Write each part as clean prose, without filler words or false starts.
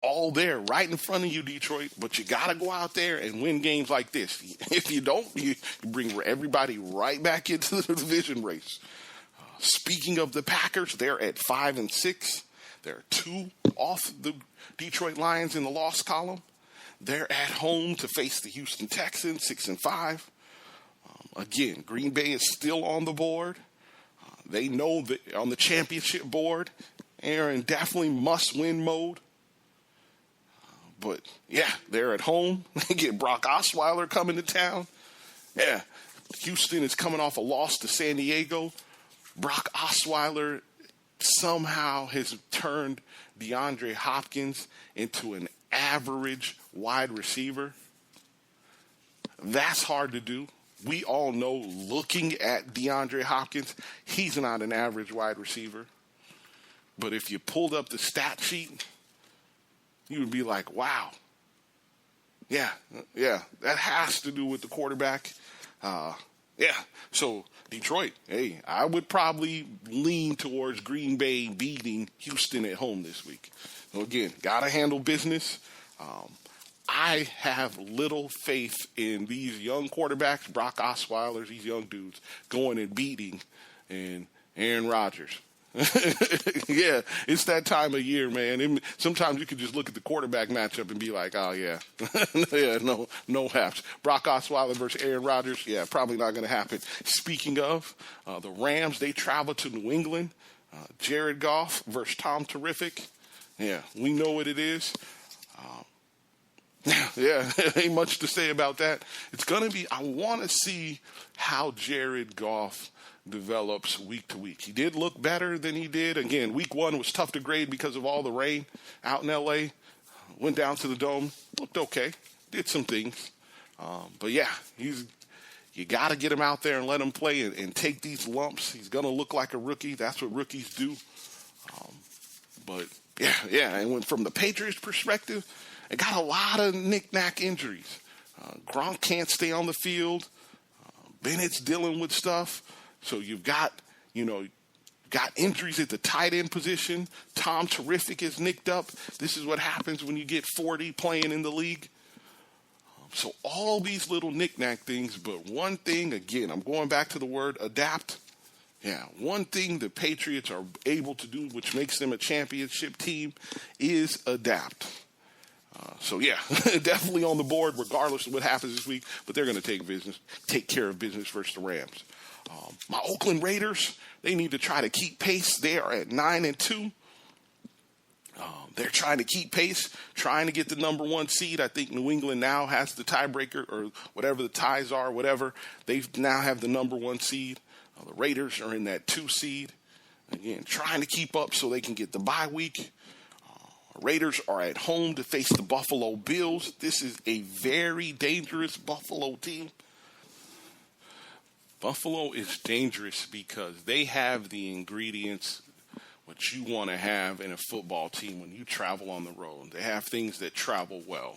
all there right in front of you, Detroit, but you got to go out there and win games like this. If you don't, you bring everybody right back into the division race. Speaking of the Packers, they're at 5-6. They're 2 off the Detroit Lions in the loss column. They're at home to face the Houston Texans, 6-5. Again, Green Bay is still on the board. They know that on the championship board, they're in definitely must-win mode. But, yeah, they're at home. They get Brock Osweiler coming to town. Yeah, Houston is coming off a loss to San Diego. Brock Osweiler somehow has turned DeAndre Hopkins into an average wide receiver. That's hard to do. We all know, looking at DeAndre Hopkins, he's not an average wide receiver. But if you pulled up the stat sheet, you would be like, wow. Yeah, that has to do with the quarterback. So Detroit, hey, I would probably lean towards Green Bay beating Houston at home this week. So again, got to handle business. I have little faith in these young quarterbacks, Brock Osweiler, these young dudes, going and beating and Aaron Rodgers. Yeah, it's that time of year, man. Sometimes you can just look at the quarterback matchup and be like, oh, yeah. Yeah, no haps. Brock Osweiler versus Aaron Rodgers, yeah, probably not going to happen. Speaking of, the Rams, they travel to New England. Jared Goff versus Tom Terrific. Yeah, we know what it is. Yeah, ain't much to say about that. It's going to be, I want to see how Jared Goff develops week to week. He did look better than he did. Again, week 1 was tough to grade because of all the rain out in L.A. Went down to the Dome, looked okay, did some things. But yeah, you got to get him out there and let him play and take these lumps. He's going to look like a rookie. That's what rookies do. But yeah, and from the Patriots' perspective, it got a lot of knick-knack injuries. Gronk can't stay on the field. Bennett's dealing with stuff. So you've got injuries at the tight end position. Tom Terrific is nicked up. This is what happens when you get 40 playing in the league. So all these little knick-knack things, but one thing, again, I'm going back to the word adapt. Yeah, one thing the Patriots are able to do, which makes them a championship team, is adapt. So, yeah, definitely on the board regardless of what happens this week, but they're going to take care of business versus the Rams. My Oakland Raiders, they need to try to keep pace. They are at 9-2. They're trying to keep pace, trying to get the number 1 seed. I think New England now has the tiebreaker or whatever the ties are, whatever. They now have the number 1 seed. The Raiders are in that 2 seed. Again, trying to keep up so they can get the bye week. Raiders are at home to face the Buffalo Bills. This is a very dangerous Buffalo team. Buffalo is dangerous because they have the ingredients what you want to have in a football team when you travel on the road. They have things that travel well.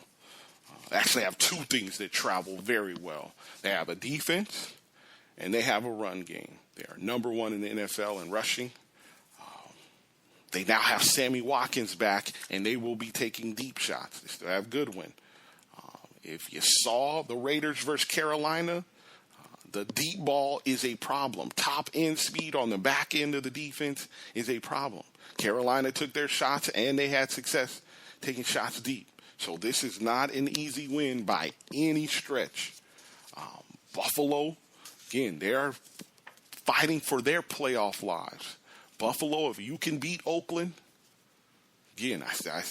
They actually have 2 things that travel very well. They have a defense and they have a run game. They are number 1 in the NFL in rushing. They now have Sammy Watkins back, and they will be taking deep shots. They still have Goodwin. If you saw the Raiders versus Carolina, the deep ball is a problem. Top end speed on the back end of the defense is a problem. Carolina took their shots, and they had success taking shots deep. So this is not an easy win by any stretch. Buffalo, again, they're fighting for their playoff lives. Buffalo, if you can beat Oakland, again, I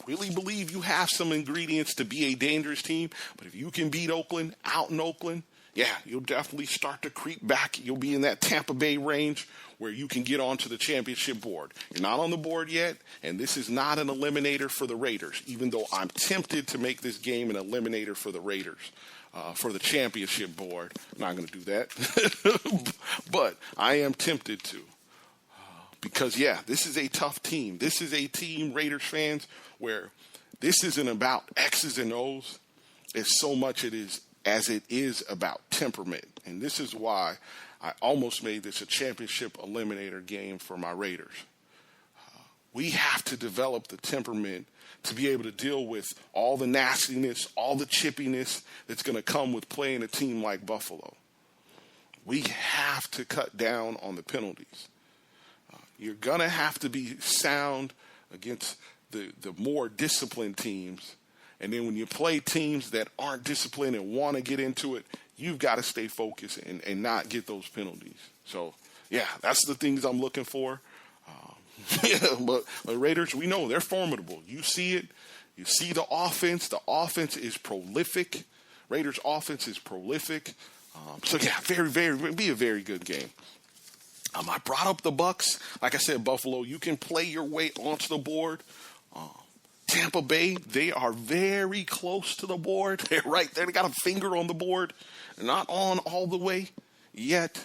really believe you have some ingredients to be a dangerous team. But if you can beat Oakland, out in Oakland, yeah, you'll definitely start to creep back. You'll be in that Tampa Bay range where you can get onto the championship board. You're not on the board yet, and this is not an eliminator for the Raiders, even though I'm tempted to make this game an eliminator for the Raiders. For the championship board. I'm not going to do that. But I am tempted to. Because, yeah, this is a tough team. This is a team, Raiders fans, where this isn't about X's and O's as so much as it is about temperament. And this is why I almost made this a championship eliminator game for my Raiders. We have to develop the temperament to be able to deal with all the nastiness, all the chippiness that's going to come with playing a team like Buffalo. We have to cut down on the penalties. You're going to have to be sound against the more disciplined teams. And then when you play teams that aren't disciplined and want to get into it, you've got to stay focused and not get those penalties. So, yeah, that's the things I'm looking for. But Raiders, we know they're formidable. You see it. You see the offense. The offense is prolific. Raiders' offense is prolific. So, yeah, be a very good game. I brought up the Bucks. Like I said, Buffalo, you can play your way onto the board. Tampa Bay, they are very close to the board. They're right there. They got a finger on the board. They're not on all the way yet.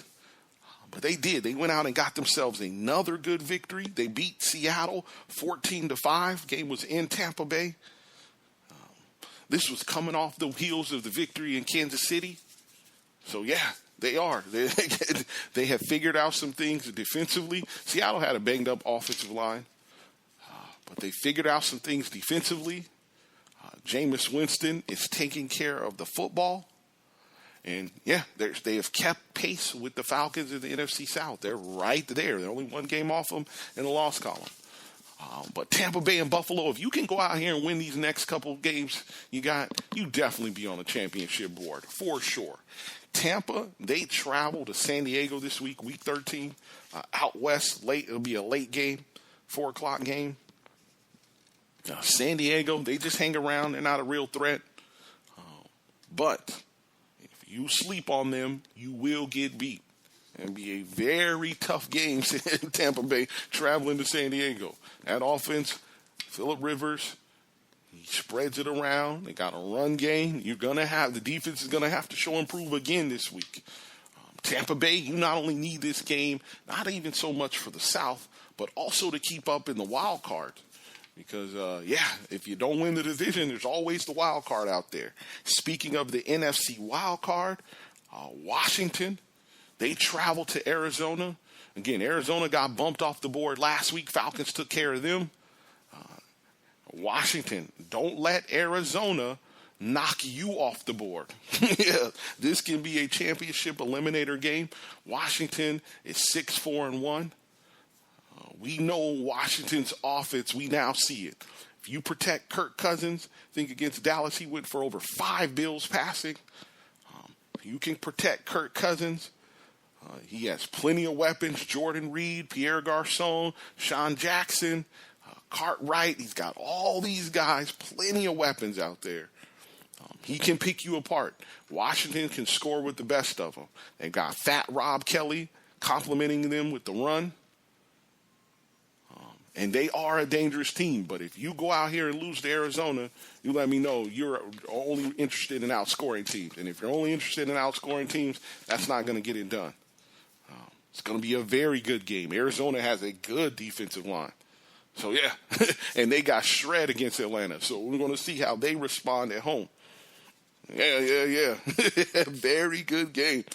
But they did. They went out and got themselves another good victory. They beat Seattle 14-5. Game was in Tampa Bay. This was coming off the heels of the victory in Kansas City. So, yeah, they are. They have figured out some things defensively. Seattle had a banged-up offensive line. But they figured out some things defensively. Jameis Winston is taking care of the football. And, yeah, they have kept pace with the Falcons in the NFC South. They're right there. They're only one game off them in the loss column. But Tampa Bay and Buffalo, if you can go out here and win these next couple of games you definitely be on the championship board for sure. Tampa, they travel to San Diego this week, week 13. Out west, late. It'll be a late game, 4 o'clock game. San Diego, they just hang around. They're not a real threat. But if you sleep on them, you will get beat. And be a very tough game in Tampa Bay traveling to San Diego. That offense, Phillip Rivers, he spreads it around. They got a run game. The defense is going to have to show improve again this week. Tampa Bay, you not only need this game, not even so much for the South, but also to keep up in the wild card. Because, if you don't win the division, there's always the wild card out there. Speaking of the NFC wild card, Washington, they travel to Arizona. Again, Arizona got bumped off the board last week. Falcons took care of them. Washington, don't let Arizona knock you off the board. Yeah, this can be a championship eliminator game. Washington is 6-4-1. We know Washington's offense. We now see it. If you protect Kirk Cousins, I think against Dallas he went for over 5 bills passing. If you can protect Kirk Cousins, he has plenty of weapons. Jordan Reed, Pierre Garçon, Sean Jackson, Cartwright. He's got all these guys, plenty of weapons out there. He can pick you apart. Washington can score with the best of them. They've got Fat Rob Kelly complimenting them with the run. And they are a dangerous team. But if you go out here and lose to Arizona, you let me know you're only interested in outscoring teams. And if you're only interested in outscoring teams, that's not going to get it done. It's going to be a very good game. Arizona has a good defensive line. So, yeah. And they got shred against Atlanta. So we're going to see how they respond at home. Yeah. Very good game.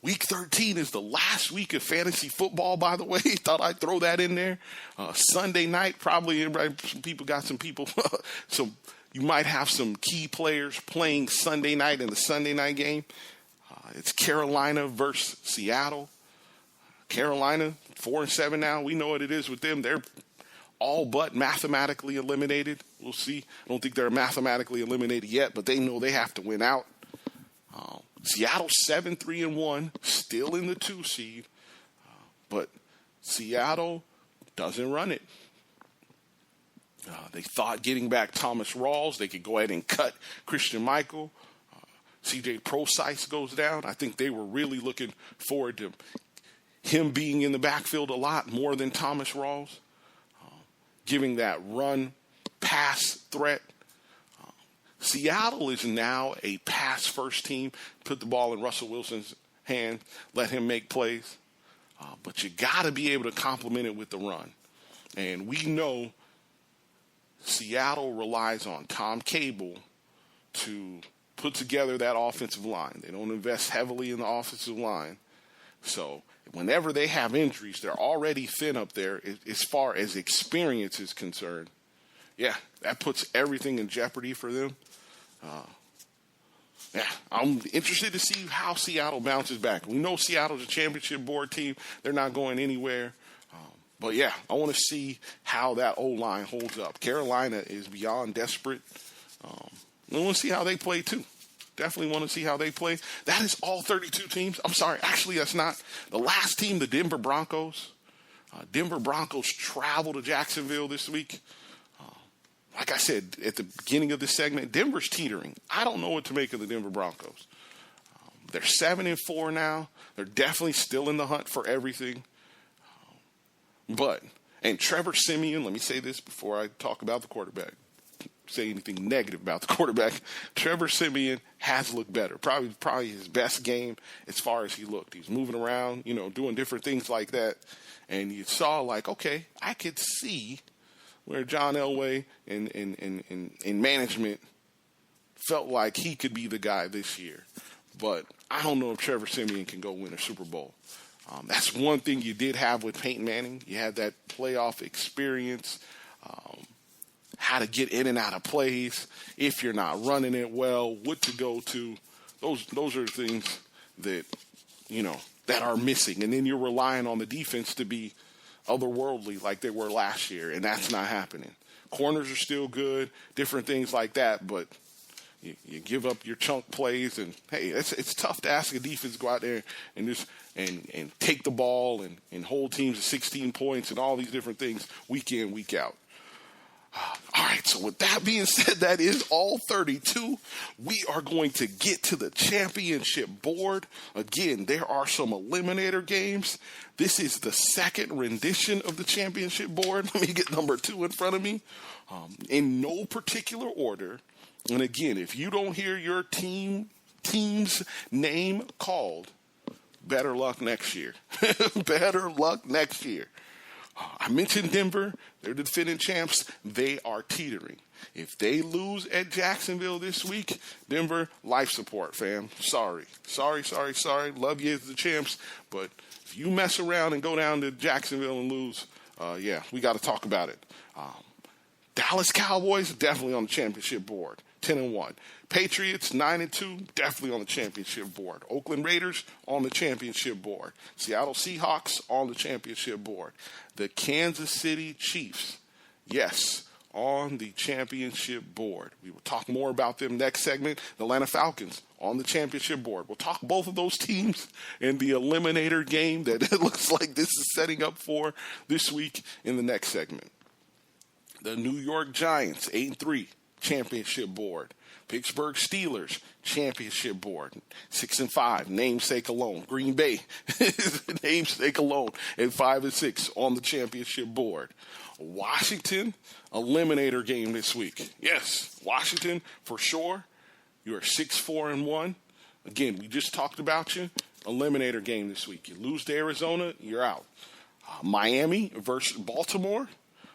Week 13 is the last week of fantasy football, by the way. Thought I'd throw that in there. Sunday night, probably so you might have some key players playing Sunday night in the Sunday night game. It's Carolina versus Seattle. Carolina, 4-7 now. We know what it is with them. They're all but mathematically eliminated. We'll see. I don't think they're mathematically eliminated yet, but they know they have to win out. Seattle 7-3-1, still in the 2 seed, but Seattle doesn't run it. They thought getting back Thomas Rawls, they could go ahead and cut Christian Michael. CJ Prosise goes down. I think they were really looking forward to him being in the backfield a lot more than Thomas Rawls, giving that run-pass threat. Seattle is now a pass-first team. Put the ball in Russell Wilson's hand, let him make plays. But you got to be able to complement it with the run. And we know Seattle relies on Tom Cable to put together that offensive line. They don't invest heavily in the offensive line. So whenever they have injuries, they're already thin up there as far as experience is concerned. yeah, that puts everything in jeopardy for them. Yeah, I'm interested to see how Seattle bounces back. We know Seattle's a championship board team. They're not going anywhere. But, yeah, I want to see how that O-line holds up. Carolina is beyond desperate. I want to see how they play, too. Definitely want to see how they play. That is all 32 teams. I'm sorry. Actually, that's not. The last team, the Denver Broncos. Denver Broncos travel to Jacksonville this week. Like I said at the beginning of this segment, Denver's teetering. I don't know what to make of the Denver Broncos. They're 7-4 now. They're definitely still in the hunt for everything. And Trevor Siemian, let me say this before I talk about the quarterback, say anything negative about the quarterback. Trevor Siemian has looked better. Probably his best game as far as he looked. He's moving around, doing different things like that. And you saw okay, I could see where John Elway and management felt like he could be the guy this year. But I don't know if Trevor Siemian can go win a Super Bowl. That's one thing you did have with Peyton Manning. You had that playoff experience, how to get in and out of plays, if you're not running it well, what to go to. Those are things that, that are missing. And then you're relying on the defense to be otherworldly like they were last year, and that's not happening. Corners are still good, different things like that, but you give up your chunk plays, and hey, it's tough to ask a defense to go out there and just and take the ball and hold teams to 16 points and all these different things week in, week out. All right, so with that being said, that is all 32. We are going to get to the championship board. Again, there are some eliminator games. This is the second rendition of the championship board. Let me get number 2 in front of me. In no particular order. And again, if you don't hear your team's name called, better luck next year. Better luck next year. I mentioned Denver. They're the defending champs. They are teetering. If they lose at Jacksonville this week, Denver, life support, fam. Sorry. Love you as the champs. But if you mess around and go down to Jacksonville and lose, we got to talk about it. Dallas Cowboys, definitely on the championship board, 10-1. Patriots, 9-2, definitely on the championship board. Oakland Raiders on the championship board. Seattle Seahawks on the championship board. The Kansas City Chiefs, yes, on the championship board. We will talk more about them next segment. The Atlanta Falcons on the championship board. We'll talk both of those teams in the eliminator game that it looks like this is setting up for this week in the next segment. The New York Giants, 8-3, championship board. Pittsburgh Steelers, championship board, 6-5, namesake alone. Green Bay, namesake alone, at 5-6 on the championship board. Washington, eliminator game this week. Yes, Washington for sure. You are 6-4-1. Again, we just talked about you. Eliminator game this week. You lose to Arizona, you're out. Miami versus Baltimore.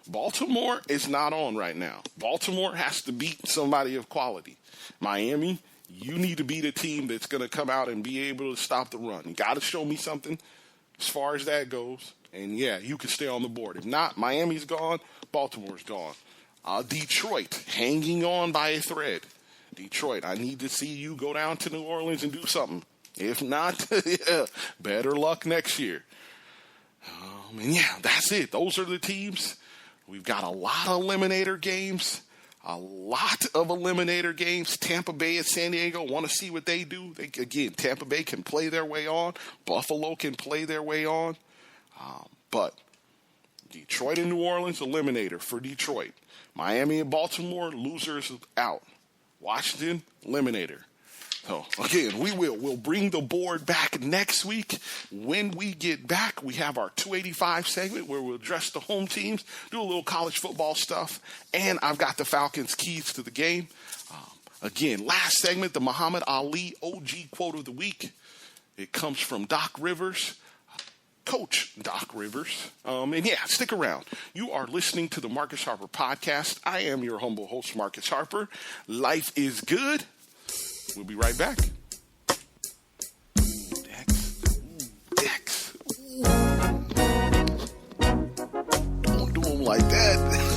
Baltimore is not on right now. Baltimore has to beat somebody of quality. Miami, you need to beat a team that's going to come out and be able to stop the run. You got to show me something as far as that goes. And, yeah, you can stay on the board. If not, Miami's gone, Baltimore's gone. Detroit, hanging on by a thread. Detroit, I need to see you go down to New Orleans and do something. If not, better luck next year. And, yeah, that's it. Those are the teams. We've got a lot of eliminator games. Tampa Bay and San Diego, want to see what they do. Tampa Bay can play their way on. Buffalo can play their way on. But Detroit and New Orleans, eliminator for Detroit. Miami and Baltimore, losers out. Washington, eliminator. So, again, we'll bring the board back next week. When we get back, we have our 285 segment where we'll address the home teams, do a little college football stuff, and I've got the Falcons' keys to the game. Again, last segment, the Muhammad Ali OG quote of the week. It comes from Doc Rivers, Coach Doc Rivers. And yeah, stick around. You are listening to the Marcus Harper Podcast. I am your humble host, Marcus Harper. Life is good. We'll be right back. Dex. Don't do them like that.